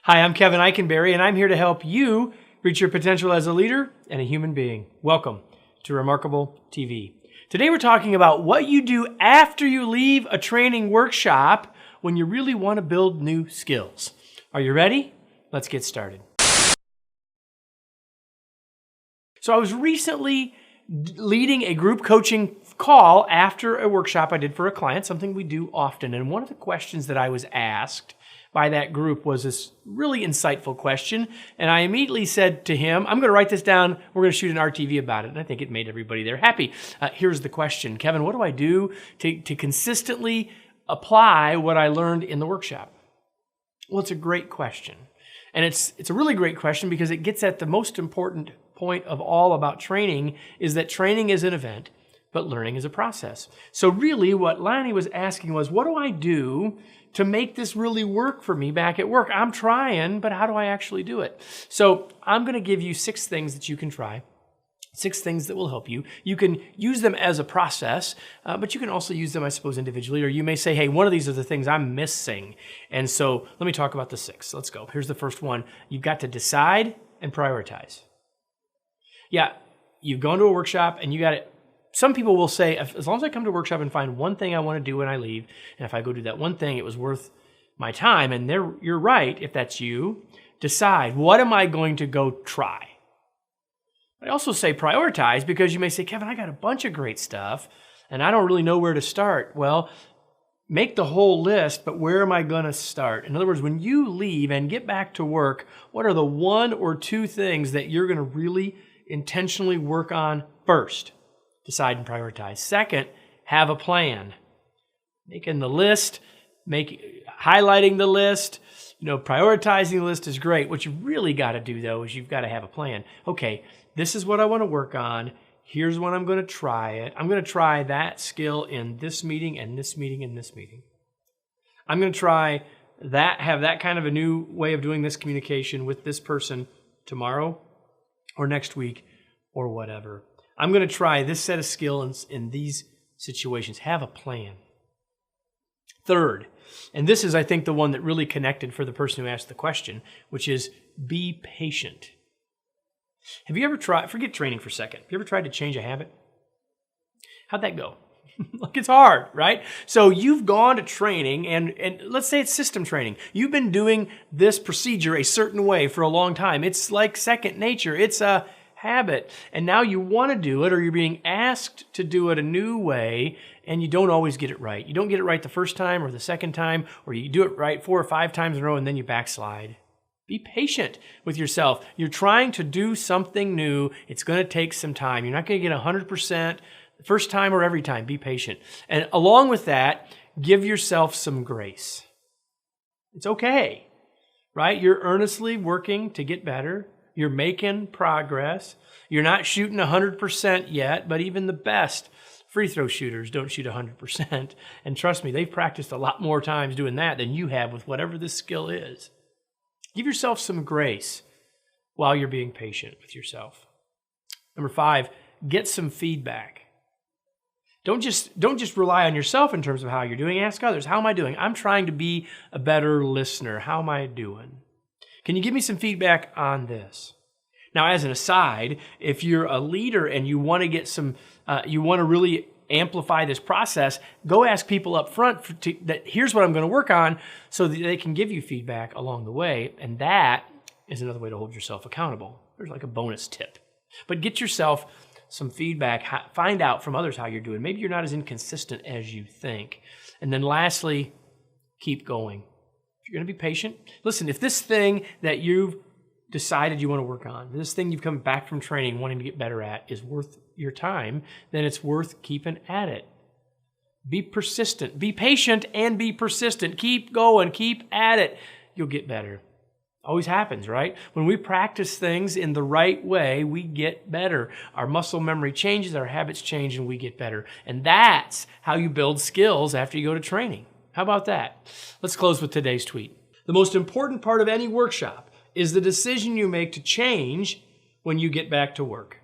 Hi, I'm Kevin Eikenberry, and I'm here to help you reach your potential as a leader and a human being. Welcome to Remarkable TV. Today we're talking about what you do after you leave a training workshop when you really want to build new skills. Are you ready? Let's get started. So I was recently leading a group coaching call after a workshop I did for a client, something we do often. And one of the questions that I was asked by that group was this really insightful question. And I immediately said to him, I'm going to write this down. We're going to shoot an RTV about it. And I think it made everybody there happy. Here's the question. Kevin, what do I do to consistently apply what I learned in the workshop? Well, it's a great question. And it's a really great question because it gets at the most important point of all about training, is that training is an event, but learning is a process. So really what Lanny was asking was, what do I do to make this really work for me back at work? I'm trying, but how do I actually do it? So I'm going to give you 6 things that you can try, 6 things that will help you. You can use them as a process, but you can also use them, I suppose, individually, or you may say, hey, one of these are the things I'm missing. And so let me talk about the 6. Let's go. Here's the first one. You've got to decide and prioritize. Yeah, you've gone to a workshop and you got it. Some people will say, as long as I come to a workshop and find one thing I want to do when I leave, and if I go do that one thing, it was worth my time. And you're right, if that's you, decide, what am I going to go try? I also say prioritize, because you may say, Kevin, I got a bunch of great stuff and I don't really know where to start. Well, make the whole list, but where am I going to start? In other words, when you leave and get back to work, what are the 1 or 2 things that you're going to really intentionally work on first? Decide and prioritize. Second, have a plan. Making the list, highlighting the list, prioritizing the list is great. What you really got to do, though, is you've got to have a plan. Okay, this is what I want to work on. Here's when I'm going to try it. I'm going to try that skill in this meeting and this meeting and this meeting. I'm going to try that, have that kind of a new way of doing this communication with this person tomorrow or next week or whatever. I'm going to try this set of skills in these situations. Have a plan. Third, and this is, I think, the one that really connected for the person who asked the question, which is be patient. Have you ever tried, forget training for a second, have you ever tried to change a habit? How'd that go? Like, it's hard, right? So you've gone to training, and let's say it's system training. You've been doing this procedure a certain way for a long time. It's like second nature. It's a habit. And now you want to do it, or you're being asked to do it a new way, and you don't always get it right. You don't get it right the first time or the second time, or you do it right 4 or 5 times in a row and then you backslide. Be patient with yourself. You're trying to do something new. It's going to take some time. You're not going to get 100% the first time or every time. Be patient. And along with that, give yourself some grace. It's okay, right? You're earnestly working to get better. You're making progress. You're not shooting 100% yet, but even the best free throw shooters don't shoot 100%. And trust me, they've practiced a lot more times doing that than you have with whatever this skill is. Give yourself some grace while you're being patient with yourself. Number 5, get some feedback. Don't just rely on yourself in terms of how you're doing. Ask others, how am I doing? I'm trying to be a better listener. How am I doing? Can you give me some feedback on this? Now, as an aside, if you're a leader and you want to get you want to really amplify this process, go ask people up front that here's what I'm going to work on, so that they can give you feedback along the way. And that is another way to hold yourself accountable. There's like a bonus tip. But get yourself some feedback. Find out from others how you're doing. Maybe you're not as inconsistent as you think. And then lastly, keep going. If you're going to be patient, listen, if this thing that you've decided you want to work on, this thing you've come back from training wanting to get better at, is worth your time, then it's worth keeping at it. Be persistent. Be patient and be persistent. Keep going. Keep at it. You'll get better. Always happens, right? When we practice things in the right way, we get better. Our muscle memory changes, our habits change, and we get better. And that's how you build skills after you go to training. How about that? Let's close with today's tweet. The most important part of any workshop is the decision you make to change when you get back to work.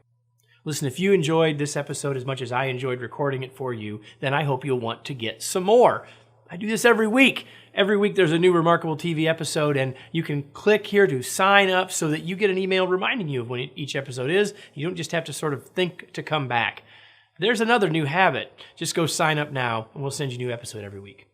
Listen, if you enjoyed this episode as much as I enjoyed recording it for you, then I hope you'll want to get some more. I do this every week. Every week there's a new Remarkable TV episode, and you can click here to sign up so that you get an email reminding you of when each episode is. You don't just have to sort of think to come back. There's another new habit. Just go sign up now, and we'll send you a new episode every week.